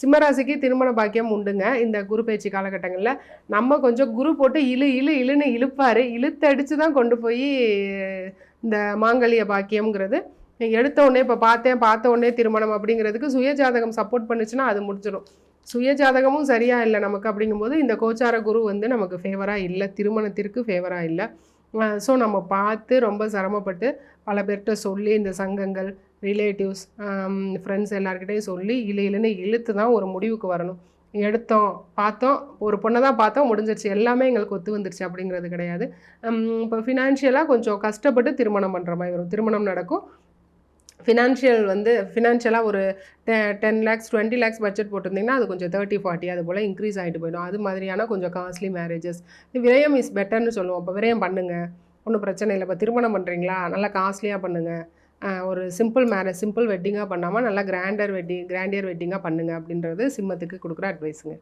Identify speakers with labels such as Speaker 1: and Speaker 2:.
Speaker 1: சிம்மராசிக்கு திருமண பாக்கியம் உண்டுங்க இந்த குரு பயிற்சி காலகட்டங்களில். நம்ம கொஞ்சம் குரு போட்டு இழுன்னு இழுப்பாரு, இழுத்தடிச்சு தான் கொண்டு போய் இந்த மாங்கல்ய பாக்கியம்ங்கிறது எடுத்த உடனே இப்போ பார்த்த உடனே திருமணம் அப்படிங்கிறதுக்கு சுயஜாதகம் சப்போர்ட் பண்ணுச்சுன்னா அது முடிச்சிடும். சுயஜாதகமும் சரியா இல்லை நமக்கு அப்படிங்கும்போது இந்த கோச்சார குரு வந்து நமக்கு ஃபேவராக இல்லை, திருமணத்திற்கு ஃபேவராக இல்லை. ஸோ நம்ம பார்த்து ரொம்ப சிரமப்பட்டு பல பேர்கிட்ட சொல்லி இந்த சங்கங்கள், ரிலேட்டிவ்ஸ், ஃப்ரெண்ட்ஸ் எல்லாருக்கிட்டையும் சொல்லி இழுன்னு இழுத்து தான் ஒரு முடிவுக்கு வரணும். எடுத்தோம் பார்த்தோம், ஒரு பொண்ணை தான் பார்த்தோம், முடிஞ்சிருச்சு, எல்லாமே எங்களுக்கு ஒத்து வந்துருச்சு அப்படிங்கிறது கிடையாது. இப்போ ஃபினான்ஷியலாக கொஞ்சம் கஷ்டப்பட்டு திருமணம் பண்ணுற மாதிரி வரும். திருமணம் நடக்கும். ஃபினான்ஷியலாக ஒரு 10 lakhs 20 lakhs பட்ஜெட் போட்டிருந்தீங்கன்னா அது கொஞ்சம் 30-40 அது போல் இன்க்ரீஸ் ஆகிட்டு போயிடும். அது மாதிரியான கொஞ்சம் காஸ்ட்லி மேரேஜஸ். விரயம் இஸ் பெட்டர்னு சொல்லுவோம். இப்போ விரயம் பண்ணுங்கள், ஒன்றும் பிரச்சனை இல்லை. இப்போ திருமணம் பண்ணுறீங்களா, நல்லா காஸ்ட்லியாக பண்ணுங்கள். ஒரு சிம்பிள் மேரேஜ், சிம்பிள் வெட்டிங்காக பண்ணாமல் நல்லா கிராண்டியர் வெட்டிங்காக பண்ணுங்கள் அப்படின்றது சிம்மத்துக்கு கொடுக்குற அட்வைஸுங்க.